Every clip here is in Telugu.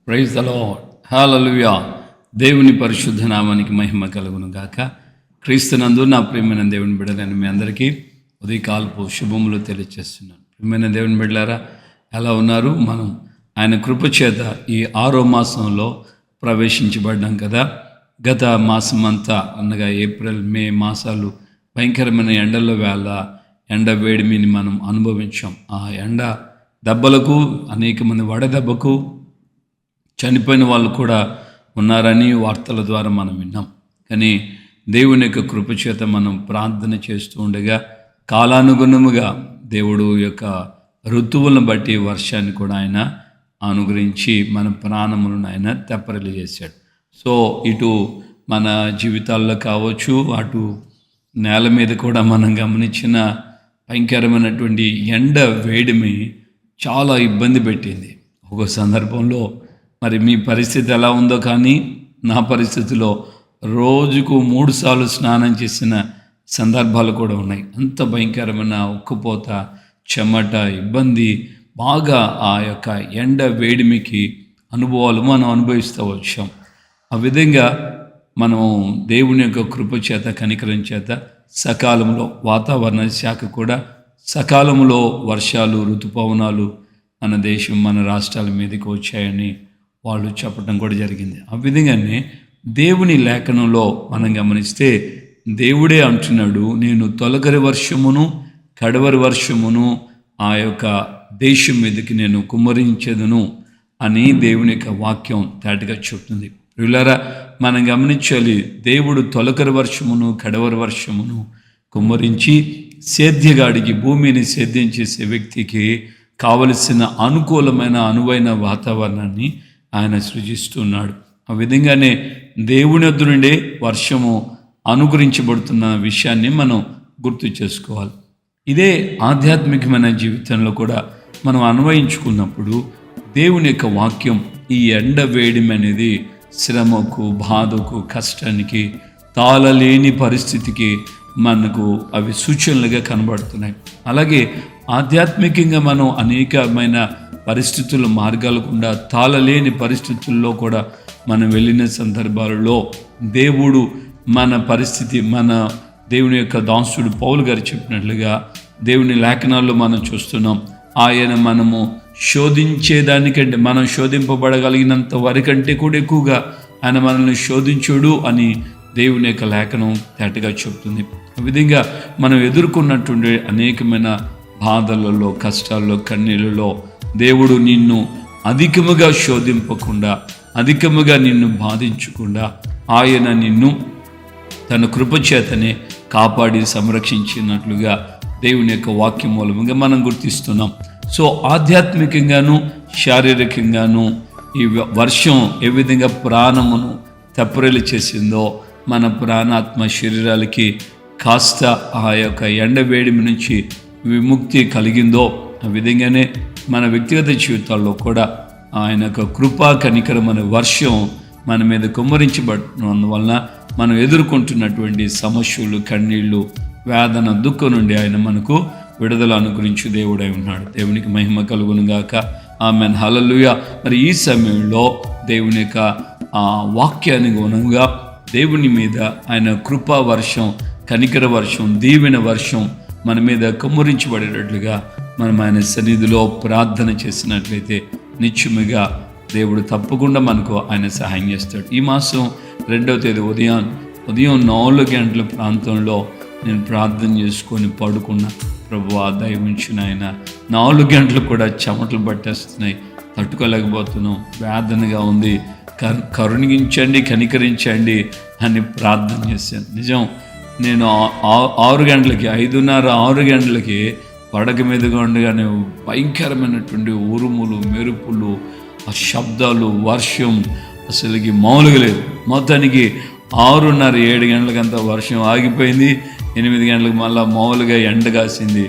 Praise the lord. హల్లెలూయా. దేవుని పరిశుద్ధ నామానికి మహిమ కలుగును గాక. క్రీస్తునందు నా ప్రియమైన దేవుని బిడ్డలని మీ అందరికీ ఉదయకాలపు శుభములు తెలియజేస్తున్నాను. ప్రియమైన దేవుని బిడ్డలారా, ఎలా ఉన్నారు? మనం ఆయన కృపచేత ఈ 6వ మాసంలో ప్రవేశించబడ్డాం కదా. గత మాసం అంతా అనగా ఏప్రిల్, మే మాసాలు భయంకరమైన ఎండల వేళ ఎండ వేడిమిని మనం అనుభవించాం. ఆ ఎండ దెబ్బలకు, అనేక మంది వడదెబ్బకు చనిపోయిన వాళ్ళు కూడా ఉన్నారని వార్తల ద్వారా మనం విన్నాం. కానీ దేవుని యొక్క కృపచేత మనం ప్రార్థన చేస్తూ ఉండగా కాలానుగుణముగా దేవుడు యొక్క ఋతువులను బట్టి వర్షాన్ని కూడా ఆయన అనుగ్రహించి మన ప్రాణములను ఆయన తెప్పరిల్లి చేశాడు. సో ఇటు మన జీవితాల్లో కావచ్చు, అటు నేల మీద కూడా మనం గమనించిన భయంకరమైనటువంటి ఎండ వేడిమి చాలా ఇబ్బంది పెట్టింది. ఒక సందర్భంలో మరి మీ పరిస్థితి ఎలా ఉందో కానీ నా పరిస్థితిలో రోజుకు 3 సార్లు స్నానం చేసిన సందర్భాలు కూడా ఉన్నాయి. అంత భయంకరమైన ఉక్కుపోత, చెమట, ఇబ్బంది, బాగా ఆ యొక్క ఎండ వేడిమికి అనుభవాలు మనం అనుభవిస్తూ వచ్చాం. ఆ విధంగా మనం దేవుని యొక్క కృప చేత, కనికరం చేత సకాలంలో వాతావరణ శాఖ కూడా సకాలంలో వర్షాలు, ఋతుపవనాలు మన దేశం, మన రాష్ట్రాల మీదకి వచ్చాయని వాళ్ళు చెప్పడం కూడా జరిగింది. ఆ విధంగానే దేవుని లేఖనంలో మనం గమనిస్తే దేవుడే అంటున్నాడు, నేను తొలకరి వర్షమును కడవరి వర్షమును ఆ యొక్క దేశం మీదకి నేను కుమ్మరించేదను అని దేవుని యొక్క వాక్యం తేటగా చెప్తుంది. వీళ్ళారా, మనం గమనించాలి, దేవుడు తొలకరి వర్షమును కడవరి వర్షమును కుమ్మరించి సేద్యగాడికి, భూమిని సేద్యం చేసే వ్యక్తికి కావలసిన అనుకూలమైన అనువైన వాతావరణాన్ని ఆయన సృజిస్తున్నాడు. ఆ విధంగానే దేవుని వద్ద నుండే వర్షము అనుగ్రహించబడుతున్న విషయాన్ని మనం గుర్తు చేసుకోవాలి. ఇదే ఆధ్యాత్మికమైన జీవితంలో కూడా మనం అన్వయించుకున్నప్పుడు దేవుని యొక్క వాక్యం ఈ ఎండ వేడిమి అనేది శ్రమకు, బాధకు, కష్టానికి, తాళలేని పరిస్థితికి మనకు అవి సూచనలుగా కనబడుతున్నాయి. అలాగే ఆధ్యాత్మికంగా మనం అనేకమైన పరిస్థితుల మార్గాలు గుండా, తాళలేని పరిస్థితుల్లో కూడా మనం వెళ్ళిన సందర్భాలలో దేవుడు మన పరిస్థితి, మన దేవుని యొక్క దాసుడు పౌలు గారు చెప్పినట్లుగా దేవుని లేఖనాల్లో మనం చూస్తున్నాం. ఆయన మనము శోధించేదానికంటే, మనం శోధింపబడగలిగినంత వరకంటే కూడా ఎక్కువగా ఆయన మనల్ని శోధించుడు అని దేవుని యొక్క లేఖనం తేటగా చెప్తుంది. ఆ విధంగా మనం ఎదుర్కొన్నటువంటి అనేకమైన బాధలలో, కష్టాల్లో, కన్నీళ్ళలో దేవుడు నిన్ను అధికముగా శోధింపకుండా, అధికముగా నిన్ను బాధించకుండా ఆయన నిన్ను తన కృపచేతనే కాపాడి సంరక్షించినట్లుగా దేవుని యొక్క వాక్యం మూలముగా మనం గుర్తిస్తున్నాం. సో ఆధ్యాత్మికంగాను శారీరకంగాను ఈ వర్షం ఏ విధంగా ప్రాణమును తెప్పరిల్లి చేసిందో, మన ప్రాణాత్మ శరీరాలకి కాస్త ఆ యొక్క ఎండవేడిమి నుంచి విముక్తి కలిగిందో, ఆ విధంగానే మన వ్యక్తిగత జీవితాల్లో కూడా ఆయన యొక్క కృపా కనికరం అనే వర్షం మన మీద కుమ్మరించబడినందువలన మనం ఎదుర్కొంటున్నటువంటి సమస్యలు, కన్నీళ్ళు, వేదన, దుఃఖం నుండి ఆయన మనకు విడుదల అనుగ్రహించు దేవుడై ఉన్నాడు. దేవునికి మహిమ కలుగును గాక. ఆమెన్. హల్లెలూయా. మరి ఈ సమయంలో దేవుని యొక్క వాక్యానికి అనుగుణంగా దేవుని మీద ఆయన కృపా వర్షం, కనికర వర్షం, దీవెన వర్షం మన మీద కుమ్మరించబడేటట్లుగా మనం ఆయన సన్నిధిలో ప్రార్థన చేసినట్లయితే నిత్యముగా దేవుడు తప్పకుండా మనకు ఆయన సహాయం చేస్తాడు. ఈ మాసం 2వ తేదీ ఉదయం 4 గంటల ప్రాంతంలో నేను ప్రార్థన చేసుకొని పడుకున్నా. ప్రభువా, దయవుంచిన ఆయన 4 గంటలు కూడా చెమటలు పట్టేస్తున్నాయి, తట్టుకోలేకపోతున్నాం, వేదనగా ఉంది, కరుణించండి, కనికరించండి అని ప్రార్థన చేశాను. నిజం, నేను 6 గంటలకి, 5:30, 6 గంటలకి పడక మీదుగా ఉండగానే భయంకరమైనటువంటి ఉరుములు, మెరుపులు, ఆ శబ్దాలు, వర్షం అసలుకి మామూలుగా లేదు. మొత్తానికి 6:30, 7 గంటలకంతా వర్షం ఆగిపోయింది. 8 గంటలకు మళ్ళీ మామూలుగా ఎండ కాసింది.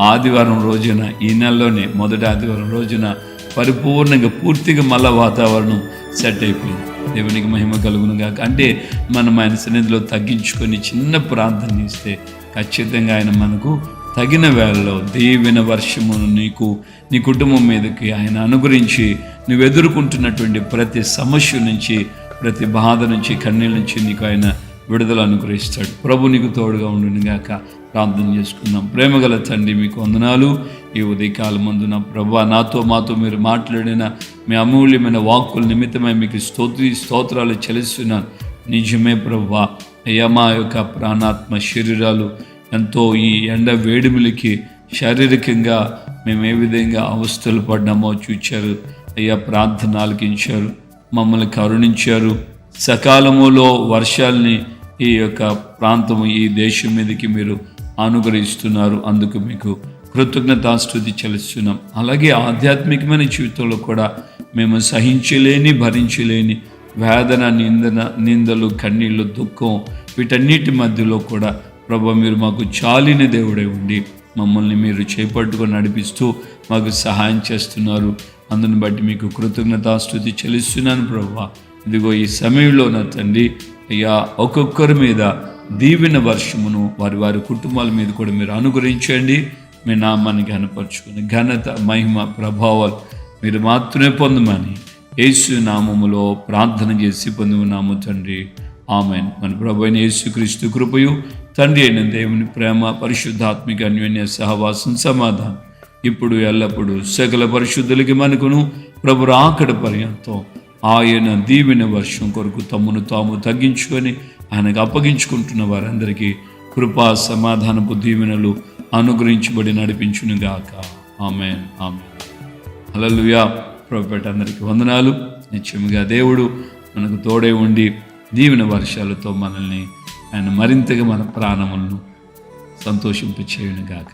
ఆదివారం రోజున, ఈ నెలలోనే మొదటి ఆదివారం రోజున పరిపూర్ణంగా పూర్తిగా మళ్ళీ వాతావరణం సెట్ అయిపోయింది. దేవునికి మహిమ కలుగును గాక. అంటే మనం ఆయన సన్నిధిలో తగ్గించుకొని చిన్న ప్రార్థన ఇస్తే ఖచ్చితంగా ఆయన మనకు తగిన వేళలో దీవెన వర్షమును నీకు, నీ కుటుంబం మీదకి ఆయన అనుగ్రహించి నువ్వు ఎదుర్కొంటున్నటువంటి ప్రతి సమస్య నుంచి, ప్రతి బాధ నుంచి, కన్నీళ్ళ నుంచి నీకు ఆయన విడుదల అనుగ్రహిస్తాడు. ప్రభు నీకు తోడుగా ఉండునుగాక. ప్రార్థన చేసుకుందాం. ప్రేమగల తండ్రి, మీకు వందనాలు. ఈ ఉదయకాలం మందున ప్రభు మాతో మీరు మాట్లాడిన మీ అమూల్యమైన వాక్కుల నిమిత్తమై మీకు స్తోత్రాలు చెల్లిస్తున్నాను. నిజమే ప్రభు, అయ్యా మా యొక్క ప్రాణాత్మ శరీరాలు ఎంతో ఈ ఎండ వేడిమిలికి శారీరకంగా మేము ఏ విధంగా అవస్థలు పడ్డామో చూచారు. అయ్యా ప్రార్థన ఆలకించారు, మమ్మల్ని కరుణించారు. సకాలములో వర్షాలని ఈ యొక్క ప్రాంతము, ఈ దేశం మీదకి మీరు అనుగ్రహిస్తున్నారు. అందుకు మీకు కృతజ్ఞతాస్తుతి చెల్లిస్తున్నాం. అలాగే ఆధ్యాత్మికమైన జీవితంలో కూడా మేము సహించలేని, భరించలేని వేదన, నిందలు, కన్నీళ్ళు, దుఃఖం, వీటన్నిటి మధ్యలో కూడా ప్రభు మీరు మాకు చాలిన దేవుడై ఉండి మమ్మల్ని మీరు చేపట్టుకొని నడిపిస్తూ మాకు సహాయం చేస్తున్నారు. అందుని బట్టి మీకు కృతజ్ఞతాస్తుతి చెల్లిస్తున్నాను ప్రభు. ఇదిగో ఈ సమయంలో నా తండ్రి, అయ్యా ఒక్కొక్కరి మీద దీవెన వర్షమును వారి వారి కుటుంబాల మీద కూడా మీరు అనుగ్రహించండి. మీ నామాన్ని ఘనపరచుకుని ఘనత, మహిమ, ప్రభావాలు మీరు మాత్రమే పొందమని యేసు నామములో ప్రార్థన చేసి పొందున్నాము తండ్రి. ఆమెన్. మన ప్రభు అయిన యేసుక్రీస్తు కృపయు, తండ్రి అయిన దేవుని ప్రేమ, పరిశుద్ధాత్మిక అన్యోన్య సహవాసం, సమాధానం ఇప్పుడు ఎల్లప్పుడూ సకల పరిశుద్ధులకి మనకును ప్రభు రాకడ పర్యంతం ఆయన దీవెన వర్షం కొరకు తమ్మును తాము తగ్గించుకొని ఆయనకు అప్పగించుకుంటున్న వారందరికీ కృపా సమాధానపు దీవెనలు అనుగ్రహించబడి నడిపించునుగాక. Amen, amen. హల్లెలూయా. ప్రభుపేట అందరికీ వందనాలు. నిత్యముగా దేవుడు మనకు తోడే ఉండి దీవెన వర్షాలతో మనల్ని ఆయన మరింతగా మన ప్రాణములను సంతోషింపచేయునుగాక.